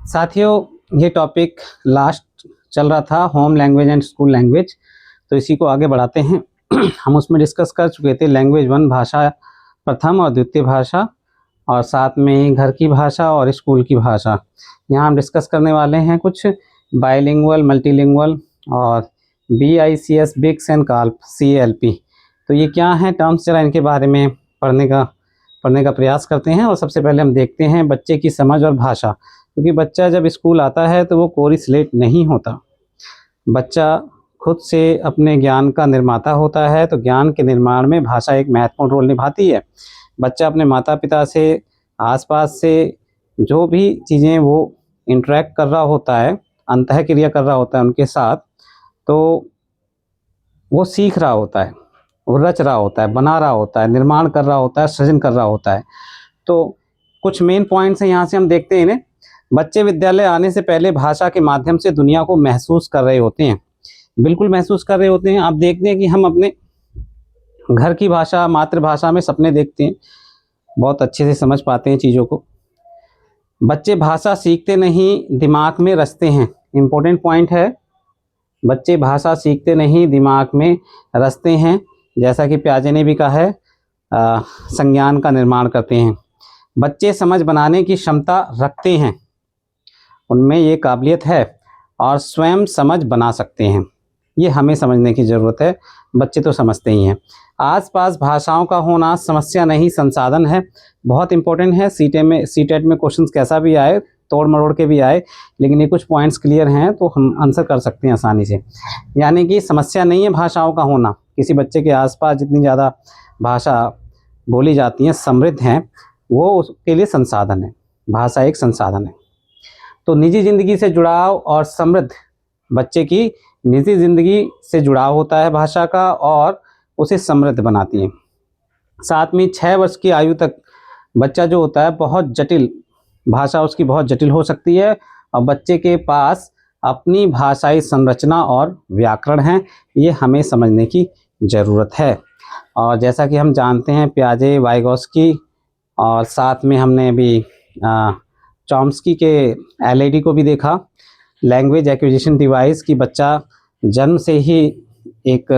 साथियों, ये topic last चल रहा था home language and school language, तो इसी को आगे बढ़ाते हैं। हम उसमें डिस्कस कर चुके थे लैंग्वेज वन, भाषा प्रथम और द्वितीय भाषा, और साथ में घर की भाषा और स्कूल की भाषा। यहाँ हम डिस्कस करने वाले हैं कुछ बाइलिंगुअल, मल्टीलिंगुअल और BICS, बिक्स एंड काल्प, CLP। तो ये क्या हैं टर्म्स, जरा इनके बारे में पढ़ने का प्रयास करते हैं। और सबसे पहले हम देखते हैं बच्चे की समझ और भाषा, क्योंकि बच्चा जब स्कूल आता है तो वो कोरी स्लेट नहीं होता। बच्चा खुद से अपने ज्ञान का निर्माता होता है, तो ज्ञान के निर्माण में भाषा एक महत्वपूर्ण रोल निभाती है। बच्चा अपने माता पिता से, आसपास से जो भी चीज़ें वो इंटरेक्ट कर रहा होता है, अंतःक्रिया कर रहा होता है उनके साथ, तो वो सीख रहा होता है, वो रच रहा होता है, बना रहा होता है, निर्माण कर रहा होता है, सृजन कर रहा होता है। तो कुछ मेन पॉइंट्स हैं, यहाँ से हम देखते हैं इन्हें। बच्चे विद्यालय आने से पहले भाषा के माध्यम से दुनिया को महसूस कर रहे होते हैं, बिल्कुल महसूस कर रहे होते हैं। आप देखते हैं कि हम अपने घर की भाषा, मातृभाषा में सपने देखते हैं, बहुत अच्छे से समझ पाते हैं चीज़ों को। बच्चे भाषा सीखते नहीं, दिमाग में रचते हैं। इम्पोर्टेंट पॉइंट है, बच्चे भाषा सीखते नहीं, दिमाग में रचते हैं। जैसा कि प्याजे ने भी कहा है, संज्ञान का निर्माण करते हैं। बच्चे समझ बनाने की क्षमता रखते हैं, उनमें ये काबिलियत है और स्वयं समझ बना सकते हैं। ये हमें समझने की ज़रूरत है, बच्चे तो समझते ही हैं। आसपास भाषाओं का होना समस्या नहीं, संसाधन है। बहुत इंपॉर्टेंट है, सीटेट में क्वेश्चंस कैसा भी आए, तोड़ मरोड़ के भी आए, लेकिन ये कुछ पॉइंट्स क्लियर हैं तो हम आंसर कर सकते हैं आसानी से। यानी कि समस्या नहीं है भाषाओं का होना। किसी बच्चे के आसपास जितनी ज़्यादा भाषा बोली जाती हैं, समृद्ध हैं, वो उसके लिए संसाधन है। भाषा एक संसाधन है। तो निजी ज़िंदगी से जुड़ाव और समृद्ध, बच्चे की निजी ज़िंदगी से जुड़ाव होता है भाषा का और उसे समृद्ध बनाती है। साथ में 6 वर्ष की आयु तक बच्चा जो होता है, बहुत जटिल भाषा उसकी बहुत जटिल हो सकती है, और बच्चे के पास अपनी भाषाई संरचना और व्याकरण है। ये हमें समझने की ज़रूरत है। और जैसा कि हम जानते हैं, प्याजे, वाइगोस्की और साथ में हमने अभी चॉम्स्की के LAD को भी देखा, लैंग्वेज एक्विजिशन डिवाइस, की बच्चा जन्म से ही एक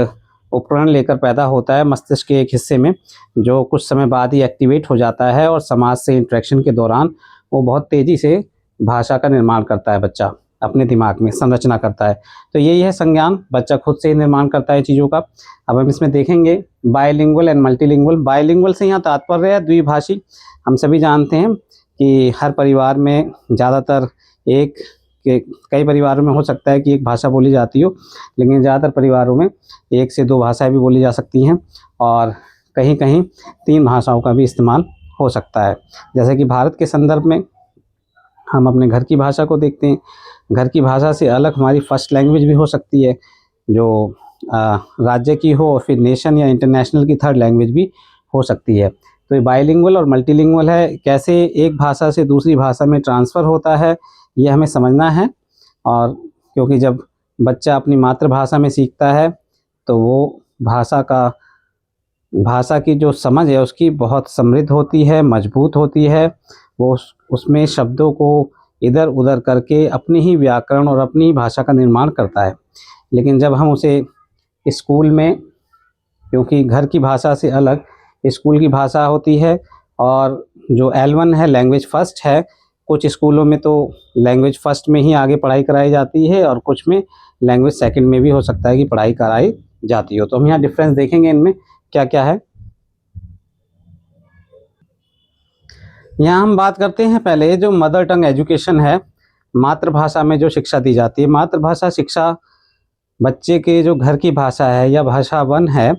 उपकरण लेकर पैदा होता है मस्तिष्क के एक हिस्से में, जो कुछ समय बाद ही एक्टिवेट हो जाता है, और समाज से इंटरेक्शन के दौरान वो बहुत तेज़ी से भाषा का निर्माण करता है। बच्चा अपने दिमाग में संरचना करता है। तो यही है संज्ञान, बच्चा खुद से ही निर्माण करता है चीज़ों का। अब हम इसमें देखेंगे बायलिंगुअल एंड मल्टीलिंगुअल। बायलिंगुअल से यहाँ तात्पर्य है द्विभाषी। हम सभी जानते हैं कि हर परिवार में ज़्यादातर कई परिवारों में हो सकता है कि एक भाषा बोली जाती हो, लेकिन ज़्यादातर परिवारों में 1 से 2 भाषाएं भी बोली जा सकती हैं, और कहीं कहीं 3 भाषाओं का भी इस्तेमाल हो सकता है। जैसे कि भारत के संदर्भ में हम अपने घर की भाषा को देखते हैं। घर की भाषा से अलग हमारी फर्स्ट लैंग्वेज भी हो सकती है, जो राज्य की हो, और फिर नेशन या इंटरनेशनल की थर्ड लैंग्वेज भी हो सकती है। तो ये बाइलिंगुअल और मल्टीलिंगुअल है। कैसे एक भाषा से दूसरी भाषा में ट्रांसफ़र होता है, ये हमें समझना है। और क्योंकि जब बच्चा अपनी मातृभाषा में सीखता है, तो वो भाषा की जो समझ है उसकी बहुत समृद्ध होती है, मजबूत होती है। वो उसमें शब्दों को इधर उधर करके अपनी ही व्याकरण और अपनी भाषा का निर्माण करता है। लेकिन जब हम उसे स्कूल में, क्योंकि घर की भाषा से अलग स्कूल की भाषा होती है, और जो L1 है, लैंग्वेज फर्स्ट है, कुछ स्कूलों में तो लैंग्वेज फर्स्ट में ही आगे पढ़ाई कराई जाती है, और कुछ में लैंग्वेज सेकंड में भी हो सकता है कि पढ़ाई कराई जाती हो। तो हम यहाँ डिफरेंस देखेंगे इनमें क्या क्या है। यहाँ हम बात करते हैं पहले जो मदर टंग एजुकेशन है, मातृभाषा में जो शिक्षा दी जाती है। मातृभाषा शिक्षा बच्चे के जो घर की भाषा है या भाषा वन है,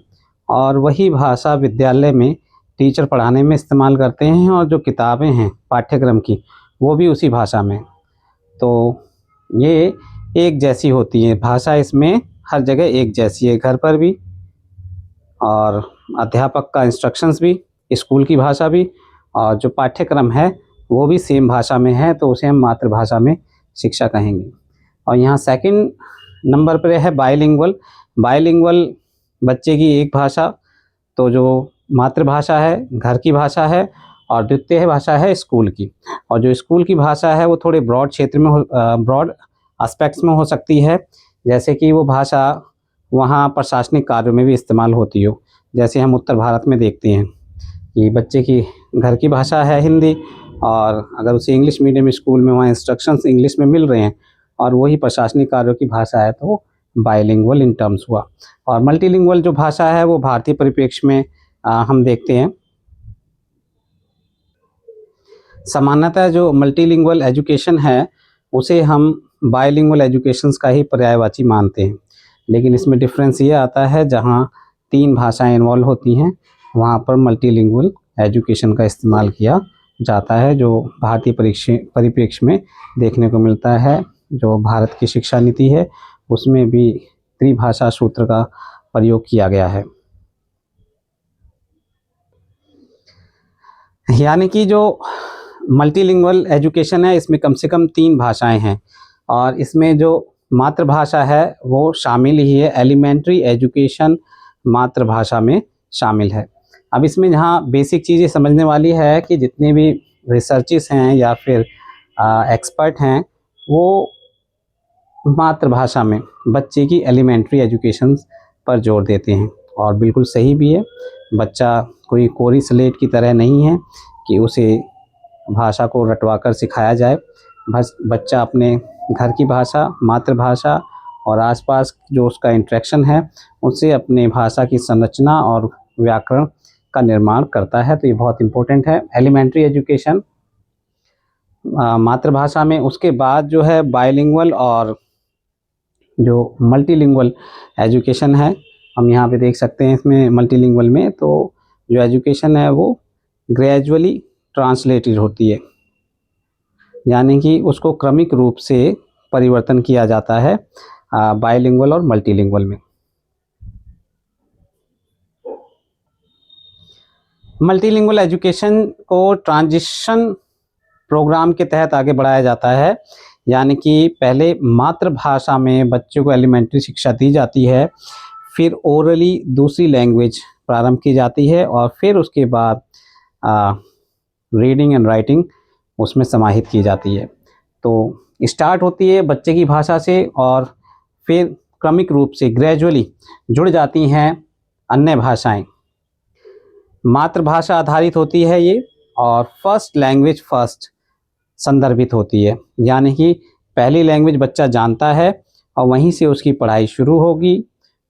और वही भाषा विद्यालय में टीचर पढ़ाने में इस्तेमाल करते हैं, और जो किताबें हैं पाठ्यक्रम की, वो भी उसी भाषा में। तो ये एक जैसी होती है भाषा, इसमें हर जगह एक जैसी है, घर पर भी, और अध्यापक का इंस्ट्रक्शंस भी, स्कूल की भाषा भी, और जो पाठ्यक्रम है वो भी सेम भाषा में है, तो उसे हम मातृभाषा में शिक्षा कहेंगे। और यहाँ सेकंड नंबर पर है बाइलिंगुअल। बाइलिंगुअल बच्चे की एक भाषा, तो जो मातृभाषा है घर की भाषा है, और द्वितीय भाषा है स्कूल की। और जो स्कूल की भाषा है वो थोड़े ब्रॉड क्षेत्र में ब्रॉड एस्पेक्ट्स में हो सकती है, जैसे कि वो भाषा वहाँ प्रशासनिक कार्यों में भी इस्तेमाल होती हो। जैसे हम उत्तर भारत में देखते हैं कि बच्चे की घर की भाषा है हिंदी, और अगर उसे इंग्लिश मीडियम स्कूल में वहाँ इंस्ट्रक्शंस इंग्लिश में मिल रहे हैं और वही प्रशासनिक कार्यों की भाषा है, तो बाइलिंगुअल इन टर्म्स हुआ। और मल्टीलिंगुअल जो भाषा है वो भारतीय परिप्रेक्ष्य में हम देखते हैं। सामान्यतः जो मल्टीलिंगुअल एजुकेशन है उसे हम बाइलिंगुअल एजुकेशंस का ही पर्यायवाची मानते हैं, लेकिन इसमें डिफरेंस ये आता है जहाँ 3 भाषाएं इन्वॉल्व होती हैं वहाँ पर मल्टीलिंगुअल एजुकेशन का इस्तेमाल किया जाता है, जो भारतीय परिप्रेक्ष्य में देखने को मिलता है। जो भारत की शिक्षा नीति है उसमें भी त्रिभाषा सूत्र का प्रयोग किया गया है। यानी कि जो मल्टीलिंगुअल एजुकेशन है इसमें कम से कम 3 भाषाएं हैं, और इसमें जो मातृभाषा है वो शामिल ही है। एलिमेंट्री एजुकेशन मातृभाषा में शामिल है। अब इसमें जहाँ बेसिक चीज़ें समझने वाली है कि जितने भी रिसर्चेस हैं या फिर एक्सपर्ट हैं वो मातृभाषा में बच्चे की एलिमेंट्री एजुकेशन पर जोर देते हैं, और बिल्कुल सही भी है। बच्चा कोई कोरी स्लेट की तरह नहीं है कि उसे भाषा को रटवाकर सिखाया जाए। बस बच्चा अपने घर की भाषा, मातृभाषा और आसपास जो उसका इंटरेक्शन है उससे अपने भाषा की संरचना और व्याकरण का निर्माण करता है। तो ये बहुत इम्पोर्टेंट है एलिमेंट्री एजुकेशन मातृभाषा में। उसके बाद जो है बाइलिंगुअल और जो मल्टीलिंगुअल एजुकेशन है, हम यहाँ पे देख सकते हैं इसमें मल्टीलिंगुअल में तो जो एजुकेशन है वो ग्रेजुअली ट्रांसलेटेड होती है, यानी कि उसको क्रमिक रूप से परिवर्तन किया जाता है बाइलिंगुअल और मल्टीलिंगुअल में। मल्टीलिंगुअल एजुकेशन को ट्रांजिशन प्रोग्राम के तहत आगे बढ़ाया जाता है, यानी कि पहले मातृभाषा में बच्चों को एलिमेंट्री शिक्षा दी जाती है, फिर ओरली दूसरी लैंग्वेज प्रारंभ की जाती है, और फिर उसके बाद रीडिंग एंड राइटिंग उसमें समाहित की जाती है। तो स्टार्ट होती है बच्चे की भाषा से और फिर क्रमिक रूप से ग्रेजुअली जुड़ जाती हैं अन्य भाषाएं। मातृभाषा आधारित होती है ये, और फर्स्ट लैंग्वेज फर्स्ट संदर्भित होती है, यानी कि पहली लैंग्वेज बच्चा जानता है और वहीं से उसकी पढ़ाई शुरू होगी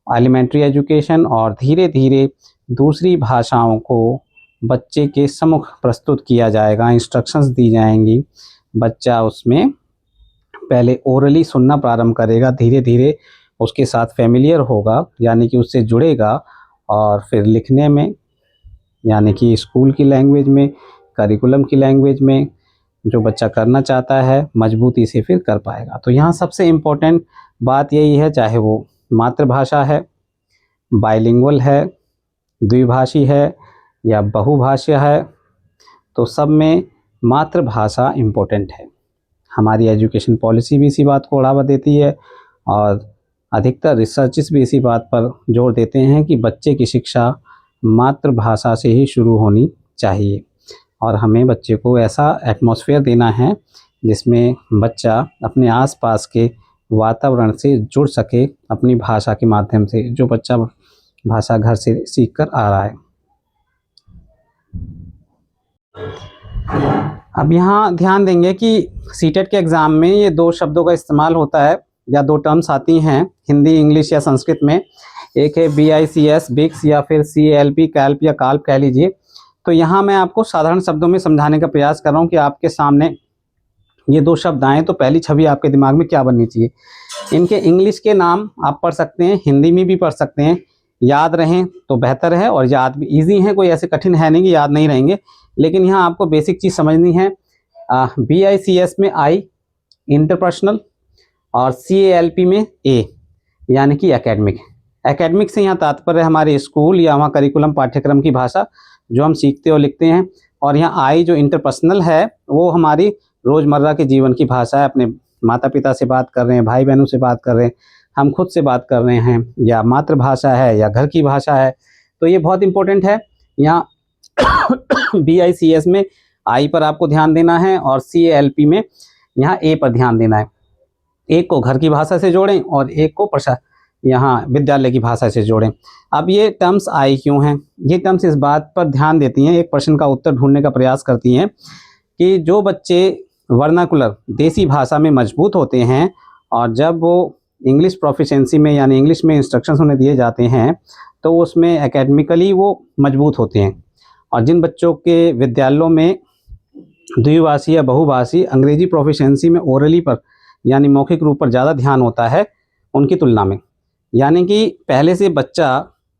एलिमेंट्री एजुकेशन, और धीरे धीरे दूसरी भाषाओं को बच्चे के सम्मुख प्रस्तुत किया जाएगा, इंस्ट्रक्शंस दी जाएंगी। बच्चा उसमें पहले ओरली सुनना प्रारंभ करेगा, धीरे धीरे उसके साथ फेमिलियर होगा, यानी कि उससे जुड़ेगा, और फिर लिखने में यानी कि स्कूल की लैंग्वेज में, करिकुलम की लैंग्वेज में जो बच्चा करना चाहता है मजबूती से फिर कर पाएगा। तो यहाँ सबसे इम्पोर्टेंट बात यही है, चाहे वो मातृभाषा है, बाइलिंगुअल है, द्विभाषी है या बहुभाषा है, तो सब में मातृभाषा इम्पोर्टेंट है। हमारी एजुकेशन पॉलिसी भी इसी बात को बढ़ावा देती है, और अधिकतर रिसर्चेस भी इसी बात पर जोर देते हैं कि बच्चे की शिक्षा मातृभाषा से ही शुरू होनी चाहिए, और हमें बच्चे को ऐसा एटमॉस्फेयर देना है जिसमें बच्चा अपने आसपास के वातावरण से जुड़ सके अपनी भाषा के माध्यम से, जो बच्चा भाषा घर से सीख कर आ रहा है। अब यहाँ ध्यान देंगे कि सीटेट के एग्ज़ाम में ये 2 शब्दों का इस्तेमाल होता है या 2 टर्म्स आती हैं हिंदी, इंग्लिश या संस्कृत में। एक है BICS बिक्स, या फिर CALP कैल्प या काल्प कह लीजिए। तो यहाँ मैं आपको साधारण शब्दों में समझाने का प्रयास कर रहा हूँ कि आपके सामने ये 2 शब्द आएँ तो पहली छवि आपके दिमाग में क्या बननी चाहिए। इनके इंग्लिश के नाम आप पढ़ सकते हैं, हिंदी में भी पढ़ सकते हैं, याद रहें तो बेहतर है, और याद भी ईजी हैं, कोई ऐसे कठिन है नहीं कि याद नहीं रहेंगे। लेकिन यहाँ आपको बेसिक चीज़ समझनी है। BICS में I इंटरपर्सनल, और CALP में A यानी कि एकेडमिक। एकेडमिक से यहाँ तात्पर्य हमारे स्कूल या वहाँ करिकुलम पाठ्यक्रम की भाषा जो हम सीखते और लिखते हैं, और यहाँ I जो इंटरपर्सनल है वो हमारी रोज़मर्रा के जीवन की भाषा है। अपने माता पिता से बात कर रहे हैं, भाई बहनों से बात कर रहे हैं, हम खुद से बात कर रहे हैं, या मातृभाषा है या घर की भाषा है। तो ये बहुत इंपॉर्टेंट है। यहाँ BICS में आई पर आपको ध्यान देना है और CALP में यहाँ ए पर ध्यान देना है। एक को घर की भाषा से जोड़ें और एक को यहाँ विद्यालय की भाषा से जोड़ें। अब ये टर्म्स आई क्यों हैं? ये टर्म्स इस बात पर ध्यान देती हैं, एक प्रश्न का उत्तर ढूंढने का प्रयास करती हैं कि जो बच्चे वर्नाकुलर देसी भाषा में मजबूत होते हैं और जब वो इंग्लिश प्रोफिशिएंसी में यानी इंग्लिश में इंस्ट्रक्शंस उन्हें दिए जाते हैं तो उसमें एकेडमिकली वो मजबूत होते हैं। और जिन बच्चों के विद्यालयों में द्विभाषी या बहुभाषी अंग्रेजी प्रोफिशिएंसी में ओरली पर यानी मौखिक रूप पर ज़्यादा ध्यान होता है उनकी तुलना में, यानी कि पहले से बच्चा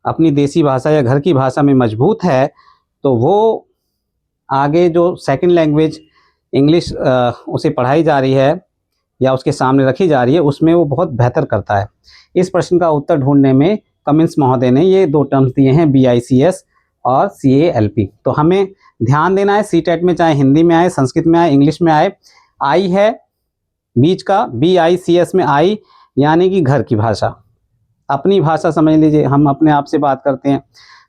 अपनी देसी भाषा या घर की भाषा में मजबूत है तो वो आगे जो सेकंड लैंग्वेज इंग्लिश उसे पढ़ाई जा रही है या उसके सामने रखी जा रही है उसमें वो बहुत बेहतर करता है। इस प्रश्न का उत्तर ढूंढने में कमिंस महोदय ने ये दो टर्म्स दिए हैं, BICS और CALP। तो हमें ध्यान देना है CTET में चाहे हिंदी में आए, संस्कृत में आए, इंग्लिश में आए, आई है बीच का, BICS में आई यानी कि घर की भाषा, अपनी भाषा समझ लीजिए। हम अपने आप से बात करते हैं,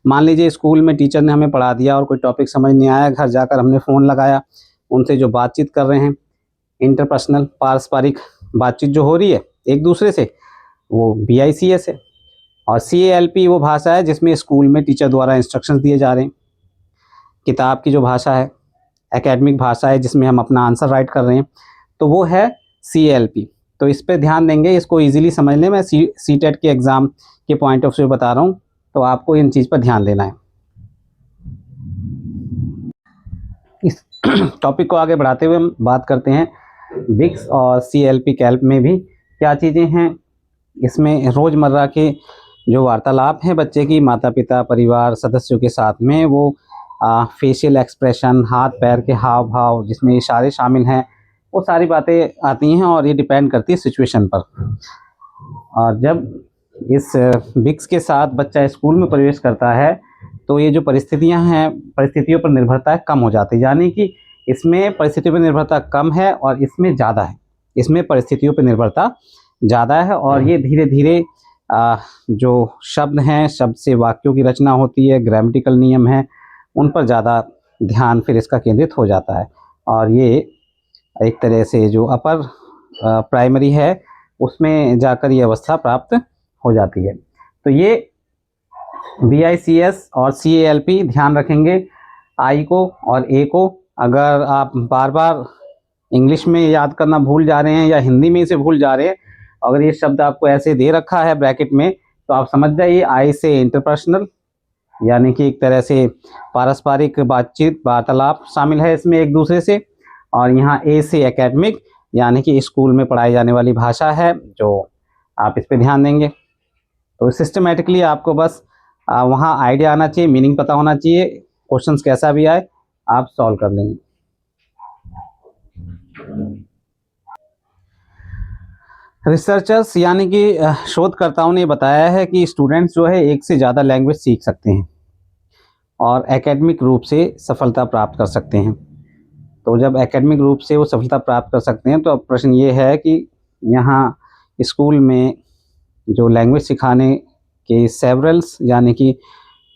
मान लीजिए स्कूल में टीचर ने हमें पढ़ा दिया और कोई टॉपिक समझ नहीं आया, घर जाकर हमने फ़ोन लगाया, उनसे जो बातचीत कर रहे हैं इंटरपर्सनल पारस्परिक बातचीत जो हो रही है एक दूसरे से, वो BICS है। और CALP वो भाषा है जिसमें स्कूल में टीचर द्वारा इंस्ट्रक्शंस दिए जा रहे हैं, किताब की जो भाषा है, एकेडमिक भाषा है जिसमें हम अपना आंसर राइट कर रहे हैं, तो वो है CALP। तो इस पे ध्यान देंगे, इसको इजीली समझ लें। मैं CTET के एग्ज़ाम के पॉइंट ऑफ व्यू बता रहा हूँ, तो आपको इन चीज़ पर ध्यान देना है। इस टॉपिक को आगे बढ़ाते हुए हम बात करते हैं BICS और CALP कैल्प में भी क्या चीज़ें हैं। इसमें रोज़मर्रा के जो वार्तालाप हैं बच्चे की माता पिता परिवार सदस्यों के साथ में, वो फेशियल एक्सप्रेशन, हाथ पैर के हाव भाव जिसमें इशारे शामिल हैं, वो सारी बातें आती हैं और ये डिपेंड करती है सिचुएशन पर। और जब इस BICS के साथ बच्चा स्कूल में प्रवेश करता है तो ये जो परिस्थितियां हैं, परिस्थितियों पर निर्भरता कम हो जाती है, यानी कि इसमें परिस्थितियों पर निर्भरता कम है और इसमें ज़्यादा है। इसमें परिस्थितियों पर निर्भरता ज़्यादा है और ये धीरे धीरे जो शब्द हैं, शब्द से वाक्यों की रचना होती है, ग्रामेटिकल नियम हैं, उन पर ज़्यादा ध्यान फिर इसका केंद्रित हो जाता है। और ये एक तरह से जो अपर प्राइमरी है उसमें जाकर ये अवस्था प्राप्त हो जाती है। तो ये BICS और CALP ध्यान रखेंगे, आई को और ए को। अगर आप बार बार इंग्लिश में याद करना भूल जा रहे हैं या हिंदी में इसे भूल जा रहे हैं, अगर ये शब्द आपको ऐसे दे रखा है ब्रैकेट में, तो आप समझ जाइए आई से इंटरपर्सनल यानी कि एक तरह से पारस्परिक बातचीत वार्तालाप शामिल है इसमें एक दूसरे से, और यहाँ ए से एकेडमिक यानी कि स्कूल में पढ़ाई जाने वाली भाषा है, जो आप इस पे ध्यान देंगे। तो सिस्टमेटिकली आपको बस वहाँ आइडिया आना चाहिए, मीनिंग पता होना चाहिए, क्वेश्चंस कैसा भी आए आप सॉल्व कर लेंगे। रिसर्चर्स यानी कि शोधकर्ताओं ने बताया है कि स्टूडेंट्स जो है एक से ज़्यादा लैंग्वेज सीख सकते हैं और एकेडमिक रूप से सफलता प्राप्त कर सकते हैं। तो जब एकेडमिक रूप से वो सफलता प्राप्त कर सकते हैं तो अब प्रश्न ये है कि यहाँ स्कूल में जो लैंग्वेज सिखाने के सेवरल्स यानी कि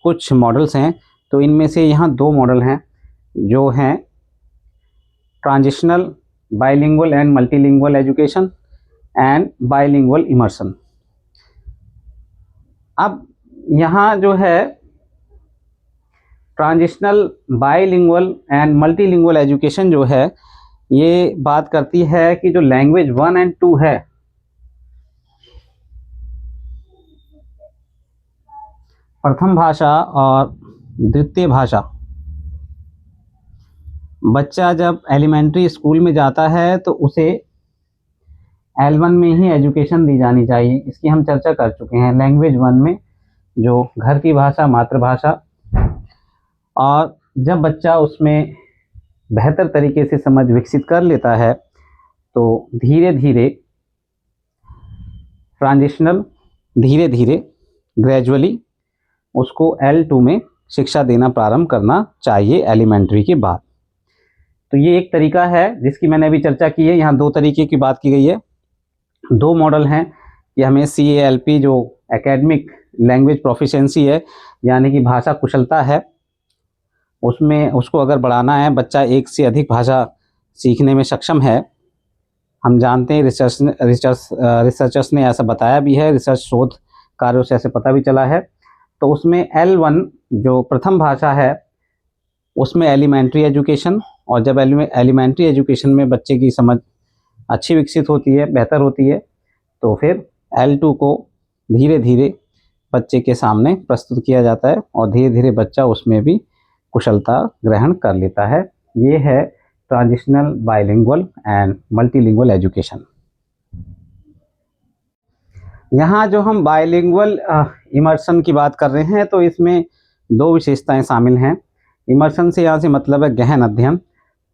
कुछ मॉडल्स हैं, तो इनमें से यहाँ दो मॉडल हैं जो हैं transitional bilingual and multilingual education and bilingual immersion. अब यहाँ जो है transitional bilingual and multilingual education जो है ये बात करती है कि जो लैंग्वेज 1 और 2 है, प्रथम भाषा और द्वितीय भाषा, बच्चा जब एलिमेंट्री स्कूल में जाता है तो उसे L1 में ही एजुकेशन दी जानी चाहिए। इसकी हम चर्चा कर चुके हैं। लैंग्वेज 1 में जो घर की भाषा मातृभाषा, और जब बच्चा उसमें बेहतर तरीके से समझ विकसित कर लेता है तो धीरे धीरे ट्रांजिशनल धीरे धीरे ग्रेजुअली उसको L2 में शिक्षा देना प्रारंभ करना चाहिए एलिमेंट्री के बाद। तो ये एक तरीका है जिसकी मैंने अभी चर्चा की है। यहाँ दो तरीके की बात की गई है, दो मॉडल हैं कि हमें CALP जो एकेडमिक लैंग्वेज प्रोफिशिएंसी है यानी कि भाषा कुशलता है उसमें उसको अगर बढ़ाना है, बच्चा एक से अधिक भाषा सीखने में सक्षम है। हम जानते हैं रिसर्चर्स ने ऐसा बताया भी है, रिसर्च शोध कार्यों से ऐसे पता भी चला है। तो उसमें L1 जो प्रथम भाषा है उसमें एलिमेंट्री एजुकेशन, और जब एलिमेंट्री एजुकेशन में बच्चे की समझ अच्छी विकसित होती है, बेहतर होती है, तो फिर L2 को धीरे धीरे बच्चे के सामने प्रस्तुत किया जाता है और धीरे धीरे बच्चा उसमें भी कुशलता ग्रहण कर लेता है। ये है transitional bilingual and multilingual education. यहाँ जो हम बाइलिंगुअल इमर्शन की बात कर रहे हैं तो इसमें दो विशेषताएं शामिल हैं। इमर्शन से यहाँ से मतलब है गहन अध्ययन।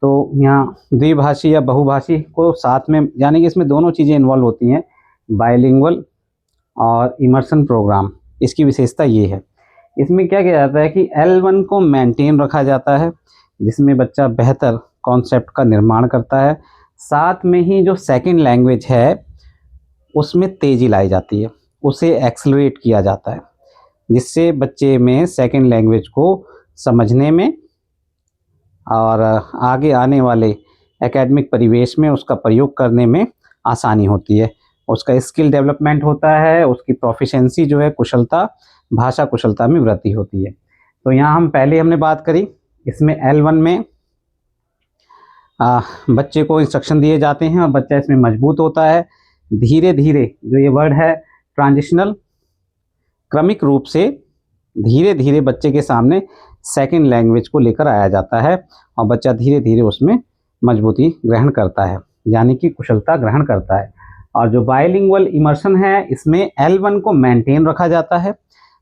तो यहाँ द्विभाषी या बहुभाषी को साथ में, यानी कि इसमें दोनों चीज़ें इन्वॉल्व होती हैं, बाइलिंगुअल और इमर्शन प्रोग्राम। इसकी विशेषता ये है, इसमें क्या किया जाता है कि L1 को मेंटेन रखा जाता है, जिसमें बच्चा बेहतर कॉन्सेप्ट का निर्माण करता है। साथ में ही जो सेकंड लैंग्वेज है उसमें तेज़ी लाई जाती है, उसे एक्सेलरेट किया जाता है, जिससे बच्चे में सेकंड लैंग्वेज को समझने में और आगे आने वाले एकेडमिक परिवेश में उसका प्रयोग करने में आसानी होती है। उसका स्किल डेवलपमेंट होता है, उसकी प्रोफिशिएंसी जो है, कुशलता, भाषा कुशलता में वृद्धि होती है। तो यहाँ हमने बात करी, इसमें L1 में बच्चे को इंस्ट्रक्शन दिए जाते हैं और बच्चा इसमें मजबूत होता है। धीरे धीरे, जो ये वर्ड है ट्रांजिशनल, क्रमिक रूप से धीरे धीरे बच्चे के सामने सेकंड लैंग्वेज को लेकर आया जाता है और बच्चा धीरे धीरे उसमें मजबूती ग्रहण करता है, यानी कि कुशलता ग्रहण करता है। और जो बाइलिंगुअल इमर्शन है, इसमें L1 को मेंटेन रखा जाता है,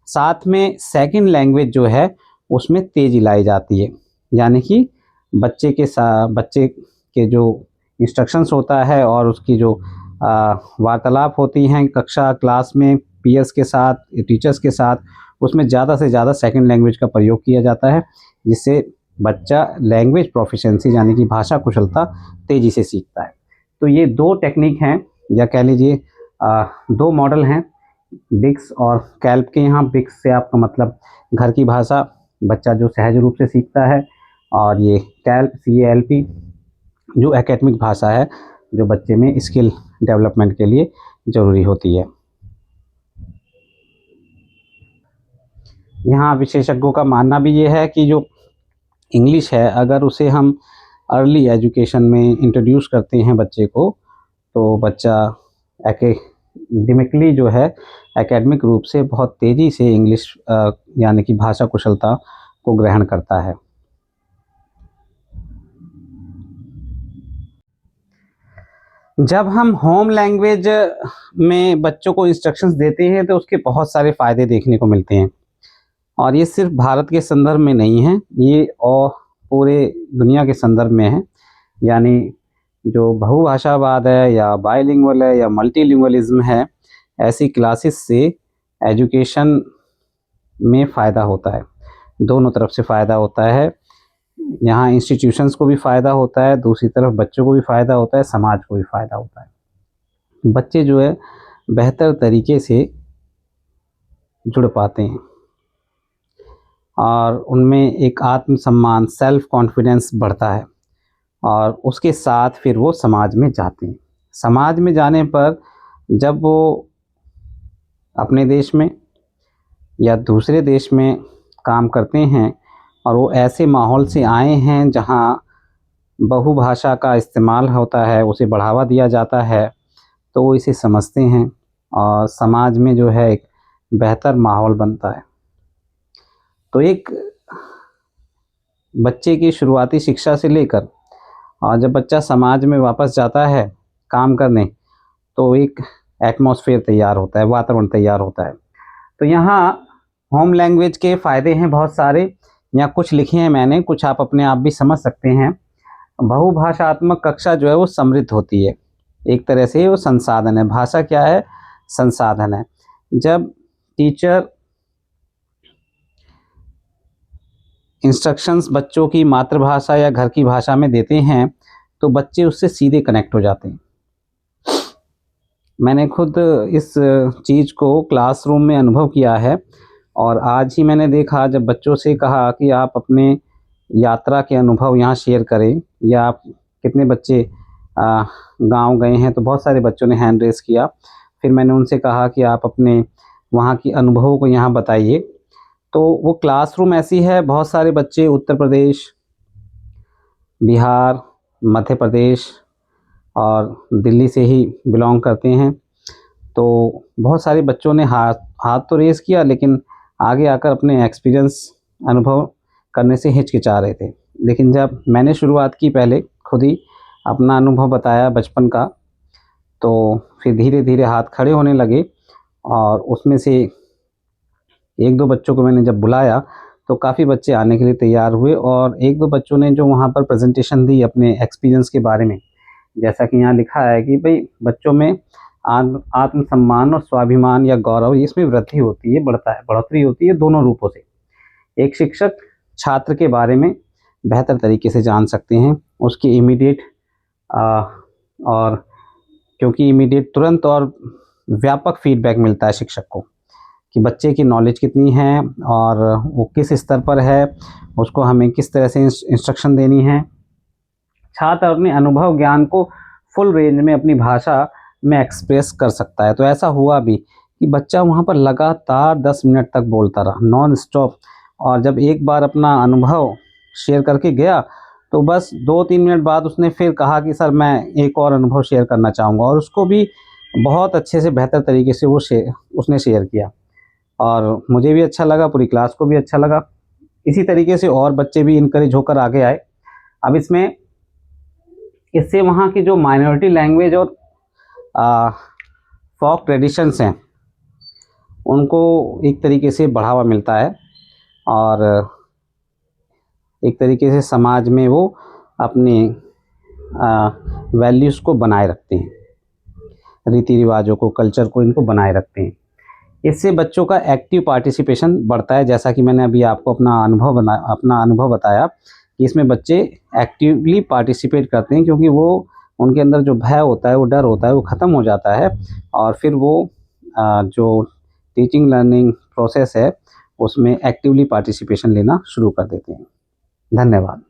साथ में सेकंड लैंग्वेज जो है उसमें तेज़ी लाई जाती है, यानी कि बच्चे के जो इंस्ट्रक्शंस होता है और उसकी जो वार्तालाप होती हैं कक्षा क्लास में पीयर्स के साथ, टीचर्स के साथ, उसमें ज़्यादा से ज़्यादा सेकंड लैंग्वेज का प्रयोग किया जाता है, जिससे बच्चा लैंग्वेज प्रोफिशिएंसी यानी कि भाषा कुशलता तेज़ी से सीखता है। तो ये दो टेक्निक हैं, या कह लीजिए दो मॉडल हैं, बिक्स और कैल्प के। यहाँ बिक्स से आपका मतलब घर की भाषा, बच्चा जो सहज रूप से सीखता है, और ये कैल्प CALP जो एकेडमिक भाषा है, जो बच्चे में स्किल डेवलपमेंट के लिए ज़रूरी होती है। यहाँ विशेषज्ञों का मानना भी ये है कि जो इंग्लिश है, अगर उसे हम अर्ली एजुकेशन में इंट्रोड्यूस करते हैं बच्चे को, तो बच्चा एकेडमिकली जो है, एकेडमिक रूप से बहुत तेज़ी से इंग्लिश यानी कि भाषा कुशलता को ग्रहण करता है। जब हम होम लैंग्वेज में बच्चों को इंस्ट्रक्शंस देते हैं तो उसके बहुत सारे फ़ायदे देखने को मिलते हैं, और ये सिर्फ भारत के संदर्भ में नहीं है, ये और पूरे दुनिया के संदर्भ में है। यानी जो बहुभाषावाद है या बाइलिंगुअल है या मल्टीलिंगुअलिज्म है, ऐसी क्लासेस से एजुकेशन में फ़ायदा होता है, दोनों तरफ से फ़ायदा होता है। यहाँ इंस्टीट्यूशंस को भी फ़ायदा होता है, दूसरी तरफ बच्चों को भी फ़ायदा होता है, समाज को भी फ़ायदा होता है। बच्चे जो है बेहतर तरीके से जुड़ पाते हैं और उनमें एक आत्मसम्मान, सेल्फ कॉन्फिडेंस बढ़ता है, और उसके साथ फिर वो समाज में जाते हैं। समाज में जाने पर जब वो अपने देश में या दूसरे देश में काम करते हैं और वो ऐसे माहौल से आए हैं जहाँ बहुभाषा का इस्तेमाल होता है, उसे बढ़ावा दिया जाता है, तो वो इसे समझते हैं और समाज में जो है एक बेहतर माहौल बनता है। तो एक बच्चे की शुरुआती शिक्षा से लेकर और जब बच्चा समाज में वापस जाता है काम करने, तो एक एटमॉस्फेयर तैयार होता है, वातावरण तैयार होता है। तो यहाँ होम लैंग्वेज के फ़ायदे हैं बहुत सारे, यहाँ कुछ लिखे हैं मैंने, कुछ आप अपने आप भी समझ सकते हैं। बहुभाषात्मक कक्षा जो है वो समृद्ध होती है, एक तरह से वो संसाधन है। भाषा क्या है? संसाधन है। जब टीचर इंस्ट्रक्शंस बच्चों की मातृभाषा या घर की भाषा में देते हैं तो बच्चे उससे सीधे कनेक्ट हो जाते हैं। मैंने खुद इस चीज़ को क्लासरूम में अनुभव किया है, और आज ही मैंने देखा जब बच्चों से कहा कि आप अपने यात्रा के अनुभव यहाँ शेयर करें, या आप कितने बच्चे गांव गए हैं। तो बहुत सारे बच्चों ने हैंड रेस किया। फिर मैंने उनसे कहा कि आप अपने वहाँ की अनुभवों को यहाँ बताइए। तो वो क्लासरूम ऐसी है, बहुत सारे बच्चे उत्तर प्रदेश, बिहार, मध्य प्रदेश और दिल्ली से ही बिलोंग करते हैं। तो बहुत सारे बच्चों ने हाथ तो रेज़ किया, लेकिन आगे आकर अपने एक्सपीरियंस अनुभव करने से हिचकिचा रहे थे। लेकिन जब मैंने शुरुआत की, पहले खुद ही अपना अनुभव बताया बचपन का, तो फिर धीरे धीरे हाथ खड़े होने लगे। और उसमें से एक दो बच्चों को मैंने जब बुलाया तो काफ़ी बच्चे आने के लिए तैयार हुए। और एक दो बच्चों ने जो वहाँ पर प्रेजेंटेशन दी अपने एक्सपीरियंस के बारे में, जैसा कि यहाँ लिखा है कि भाई बच्चों में आत्मसम्मान और स्वाभिमान या गौरव, इसमें वृद्धि होती है, बढ़ोतरी होती है दोनों रूपों से। एक शिक्षक छात्र के बारे में बेहतर तरीके से जान सकते हैं, उसकी इमीडिएट और क्योंकि इमीडिएट तुरंत और व्यापक फीडबैक मिलता है शिक्षक को कि बच्चे की नॉलेज कितनी है और वो किस स्तर पर है, उसको हमें किस तरह से इंस्ट्रक्शन देनी है। छात्र अपने अनुभव ज्ञान को फुल रेंज में अपनी भाषा में एक्सप्रेस कर सकता है। तो ऐसा हुआ भी कि बच्चा वहाँ पर लगातार 10 मिनट तक बोलता रहा, नॉन स्टॉप। और जब एक बार अपना अनुभव शेयर करके गया तो बस 2-3 मिनट बाद उसने फिर कहा कि सर मैं एक और अनुभव शेयर करना चाहूँगा। और उसको भी बहुत अच्छे से, बेहतर तरीके से उसने शेयर किया और मुझे भी अच्छा लगा, पूरी क्लास को भी अच्छा लगा। इसी तरीके से और बच्चे भी इनकरेज होकर आगे आए। अब इससे वहाँ की जो माइनॉरिटी लैंग्वेज और फोक ट्रेडिशंस हैं उनको एक तरीके से बढ़ावा मिलता है और एक तरीके से समाज में वो अपने वैल्यूज़ को बनाए रखते हैं, रीति रिवाजों को, कल्चर को, इनको बनाए रखते हैं। इससे बच्चों का एक्टिव पार्टिसिपेशन बढ़ता है। जैसा कि मैंने अभी आपको अपना अनुभव बताया कि इसमें बच्चे एक्टिवली पार्टिसिपेट करते हैं, क्योंकि वो उनके अंदर जो भय होता है, वो डर होता है, वो ख़त्म हो जाता है और फिर वो जो टीचिंग लर्निंग प्रोसेस है उसमें एक्टिवली पार्टिसिपेशन लेना शुरू कर देते हैं। धन्यवाद।